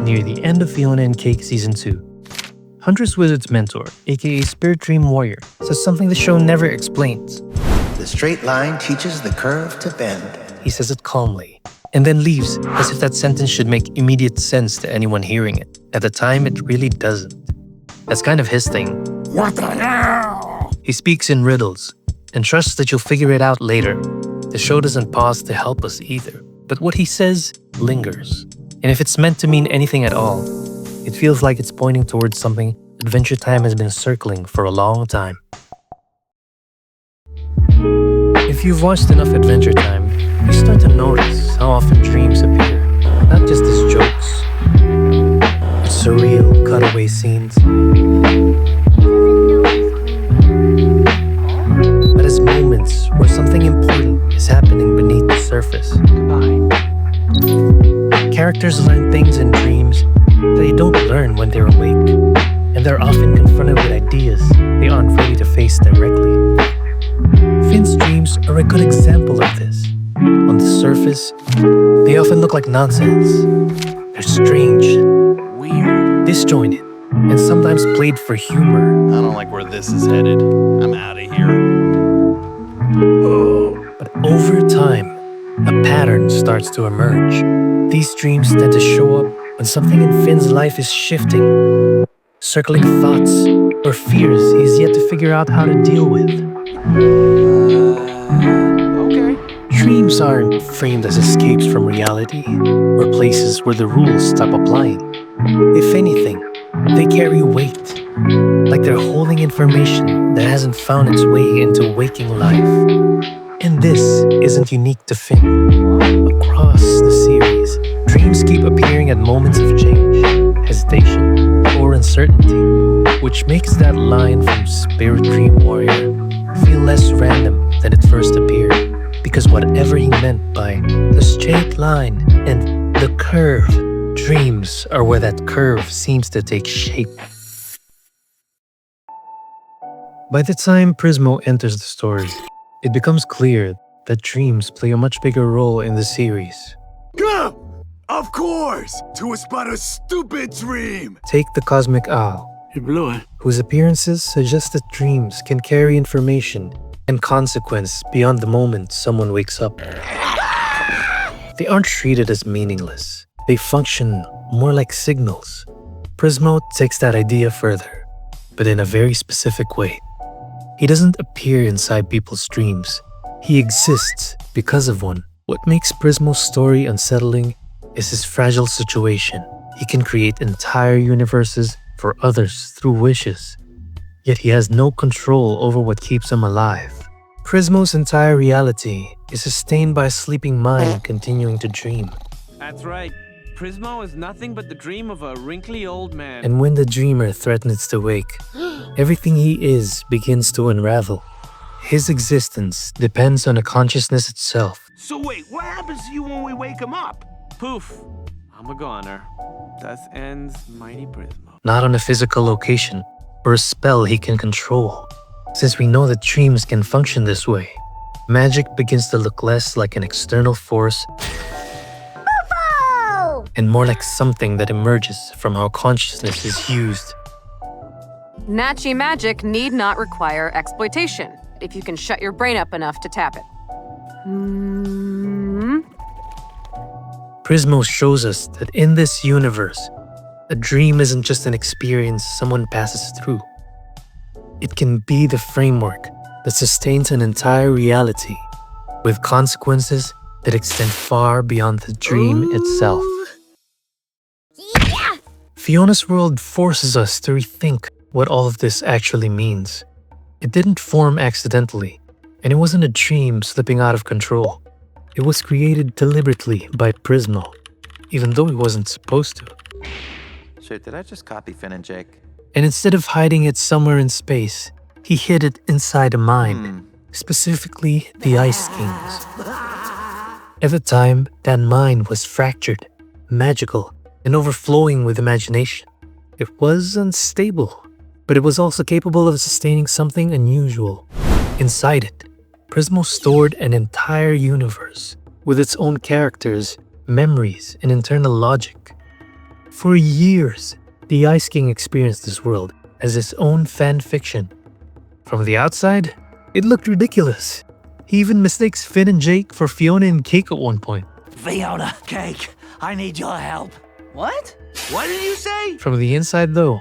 near the end of Fionna and Cake Season 2. Huntress Wizard's mentor, aka Spirit Dream Warrior, says something the show never explains. The straight line teaches the curve to bend. He says it calmly, and then leaves as if that sentence should make immediate sense to anyone hearing it. At the time, it really doesn't. That's kind of his thing. What the hell? He speaks in riddles, and trusts that you'll figure it out later. The show doesn't pause to help us either, but what he says lingers. And if it's meant to mean anything at all, it feels like it's pointing towards something Adventure Time has been circling for a long time. If you've watched enough Adventure Time, you start to notice how often dreams appear, not just as jokes, but surreal cutaway scenes, but as moments where something important is happening beneath the surface. Characters learn things in dreams that they don't learn when they're awake, and they're often confronted with ideas they aren't ready to face directly. Finn's dreams are a good example of this. On the surface, they often look like nonsense. They're strange, weird, disjointed, and sometimes played for humor. I don't like where this is headed. I'm out of here. But over time, a pattern starts to emerge. These dreams tend to show up when something in Finn's life is shifting, circling thoughts or fears he's yet to figure out how to deal with. Okay. Dreams aren't framed as escapes from reality or places where the rules stop applying. If anything, they carry weight, like they're holding information that hasn't found its way into waking life. And this isn't unique to Finn. Across the series, dreams keep appearing at moments of change, hesitation, or uncertainty, which makes that line from Spirit Dream Warrior feel less random than it first appeared, because whatever he meant by the straight line and the curve, dreams are where that curve seems to take shape. By the time Prismo enters the story, it becomes clear that dreams play a much bigger role in the series. Of course! To us but a stupid dream! Take the Cosmic Owl, You blew it. whose appearances suggest that dreams can carry information and consequence beyond the moment someone wakes up. They aren't treated as meaningless. They function more like signals. Prismo takes that idea further, but in a very specific way. He doesn't appear inside people's dreams. He exists because of one. What makes Prismo's story unsettling is his fragile situation. He can create entire universes for others through wishes, yet he has no control over what keeps him alive. Prismo's entire reality is sustained by a sleeping mind continuing to dream. That's right. Prismo is nothing but the dream of a wrinkly old man. And when the dreamer threatens to wake, everything he is begins to unravel. His existence depends on the consciousness itself. So wait, what happens to you when we wake him up? Poof. I'm a goner. Thus ends Mighty Prismo. Not on a physical location or a spell he can control. Since we know that dreams can function this way, magic begins to look less like an external force and more like something that emerges from how consciousness is used. Natchy magic need not require exploitation, if you can shut your brain up enough to tap it. Prismo shows us that in this universe, a dream isn't just an experience someone passes through. It can be the framework that sustains an entire reality, with consequences that extend far beyond the dream itself. Fiona's world forces us to rethink what all of this actually means. It didn't form accidentally, and it wasn't a dream slipping out of control. It was created deliberately by Prismo, even though he wasn't supposed to. Shit, did I just copy Finn and Jake? And instead of hiding it somewhere in space, he hid it inside a mind, specifically the Ice King's. At the time, that mind was fractured, magical, and overflowing with imagination. It was unstable, but it was also capable of sustaining something unusual. Inside it, Prismo stored an entire universe with its own characters, memories, and internal logic. For years, the Ice King experienced this world as his own fan fiction. From the outside, it looked ridiculous. He even mistakes Finn and Jake for Fionna and Cake at one point. Fionna, Cake, I need your help. What? What did you say? From the inside, though,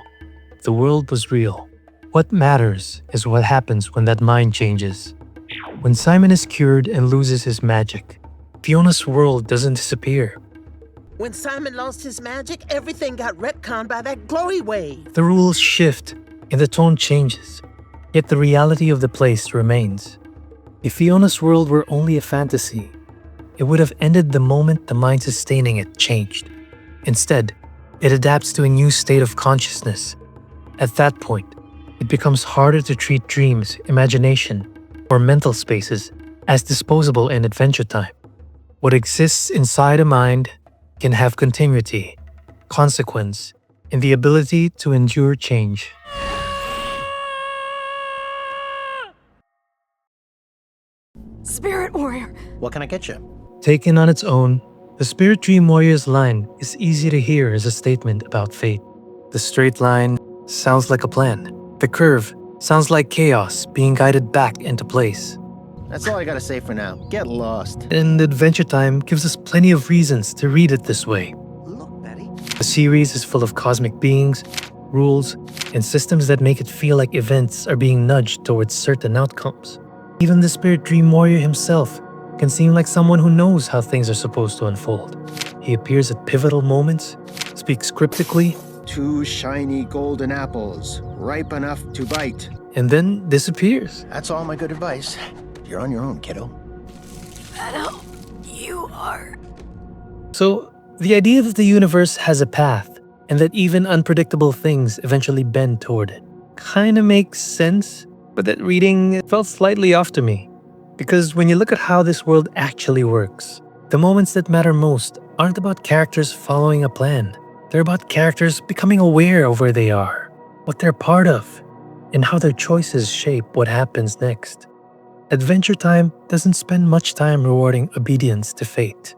the world was real. What matters is what happens when that mind changes. When Simon is cured and loses his magic, Fiona's world doesn't disappear. When Simon lost his magic, everything got retconned by that glory wave. The rules shift and the tone changes, yet the reality of the place remains. If Fiona's world were only a fantasy, it would have ended the moment the mind sustaining it changed. Instead, it adapts to a new state of consciousness. At that point, it becomes harder to treat dreams, imagination, or mental spaces as disposable in Adventure Time. What exists inside a mind can have continuity, consequence, and the ability to endure change. Spirit Warrior. What can I get you? Taken on its own, the Spirit Dream Warrior's line is easy to hear as a statement about fate. The straight line sounds like a plan. The curve sounds like chaos being guided back into place. That's all I gotta say for now. Get lost. And Adventure Time gives us plenty of reasons to read it this way. Look, Betty. The series is full of cosmic beings, rules, and systems that make it feel like events are being nudged towards certain outcomes. Even the Spirit Dream Warrior himself can seem like someone who knows how things are supposed to unfold. He appears at pivotal moments, speaks cryptically, 2 shiny golden apples, ripe enough to bite. and then disappears. That's all my good advice. You're on your own, kiddo. You are. So, the idea that the universe has a path and that even unpredictable things eventually bend toward it kinda makes sense, but that reading felt slightly off to me. Because when you look at how this world actually works, the moments that matter most aren't about characters following a plan. They're about characters becoming aware of where they are, what they're part of, and how their choices shape what happens next. Adventure Time doesn't spend much time rewarding obedience to fate.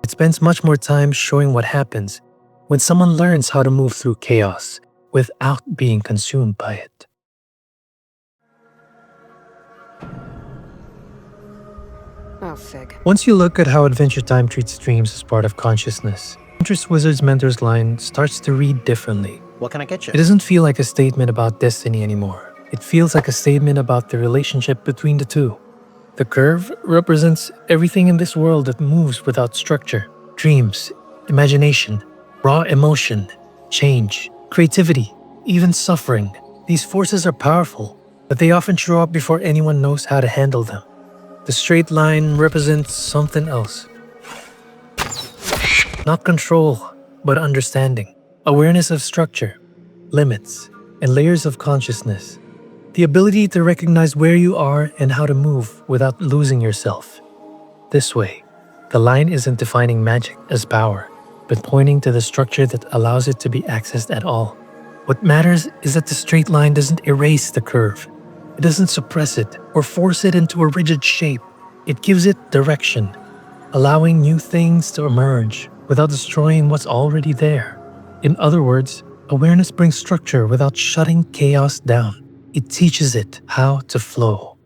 It spends much more time showing what happens when someone learns how to move through chaos without being consumed by it. Oh, fig. Once you look at how Adventure Time treats dreams as part of consciousness, Huntress Wizard's mentor's line starts to read differently. What can I get you? It doesn't feel like a statement about destiny anymore. It feels like a statement about the relationship between the two. The curve represents everything in this world that moves without structure. Dreams, imagination, raw emotion, change, creativity, even suffering. These forces are powerful, but they often show up before anyone knows how to handle them. The straight line represents something else. Not control, but understanding. Awareness of structure, limits, and layers of consciousness. The ability to recognize where you are and how to move without losing yourself. This way, the line isn't defining magic as power, but pointing to the structure that allows it to be accessed at all. What matters is that the straight line doesn't erase the curve. It doesn't suppress it or force it into a rigid shape. It gives it direction, allowing new things to emerge without destroying what's already there. In other words, awareness brings structure without shutting chaos down. It teaches it how to flow.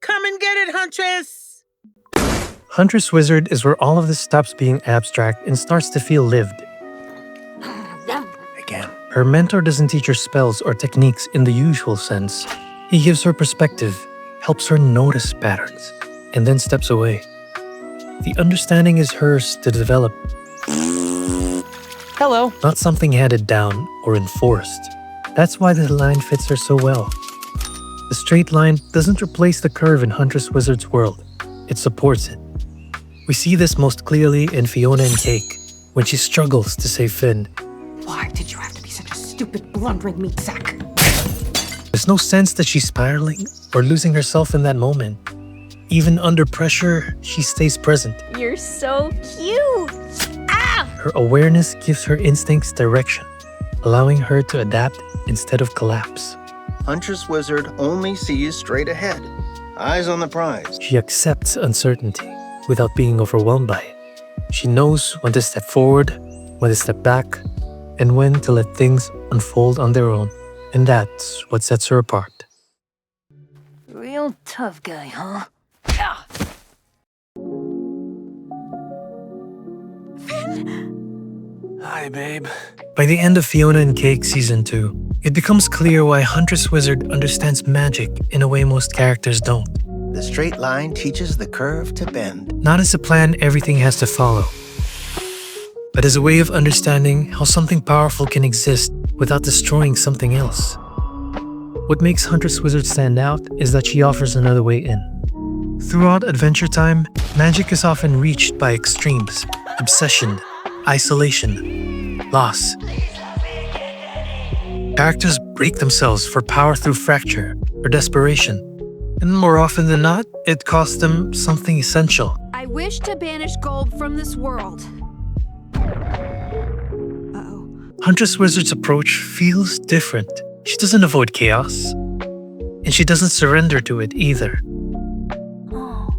Come and get it, Huntress! Huntress Wizard is where all of this stops being abstract and starts to feel lived. Again. Her mentor doesn't teach her spells or techniques in the usual sense. He gives her perspective, helps her notice patterns, and then steps away. The understanding is hers to develop. Hello. Not something handed down or enforced. That's why the line fits her so well. The straight line doesn't replace the curve in Huntress Wizard's world. It supports it. We see this most clearly in Fionna and Cake, when she struggles to save Finn. Why did you have to be such a stupid, blundering meat sack? There's no sense that she's spiraling or losing herself in that moment. Even under pressure, she stays present. You're so cute. Ah! Her awareness gives her instincts direction, allowing her to adapt instead of collapse. Huntress Wizard only sees straight ahead. Eyes on the prize. She accepts uncertainty without being overwhelmed by it. She knows when to step forward, when to step back, and when to let things unfold on their own. And that's what sets her apart. Real tough guy, huh? Hi, babe. By the end of Fionna and Cake Season 2, it becomes clear why Huntress Wizard understands magic in a way most characters don't. The straight line teaches the curve to bend. Not as a plan everything has to follow, but as a way of understanding how something powerful can exist without destroying something else. What makes Huntress Wizard stand out is that she offers another way in. Throughout Adventure Time, magic is often reached by extremes: obsession, isolation, loss. Characters break themselves for power through fracture or desperation, and more often than not, it costs them something essential. I wish to banish gold from this world. Huntress Wizard's approach feels different. She doesn't avoid chaos, and she doesn't surrender to it either.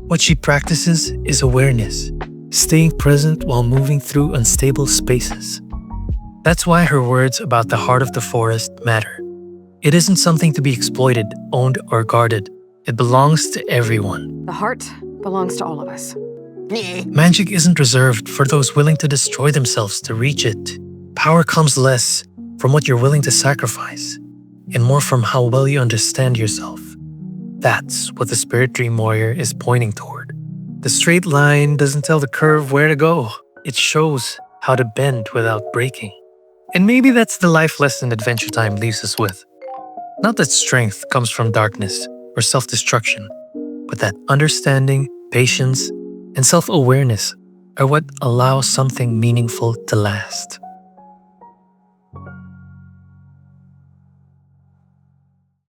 What she practices is awareness, staying present while moving through unstable spaces. That's why her words about the heart of the forest matter. It isn't something to be exploited, owned, or guarded. It belongs to everyone. The heart belongs to all of us. Magic isn't reserved for those willing to destroy themselves to reach it. Power comes less from what you're willing to sacrifice, and more from how well you understand yourself. That's what the Spirit Dream Warrior is pointing toward. The straight line doesn't tell the curve where to go. It shows how to bend without breaking. And maybe that's the life lesson Adventure Time leaves us with. Not that strength comes from darkness or self-destruction, but that understanding, patience, and self-awareness are what allow something meaningful to last.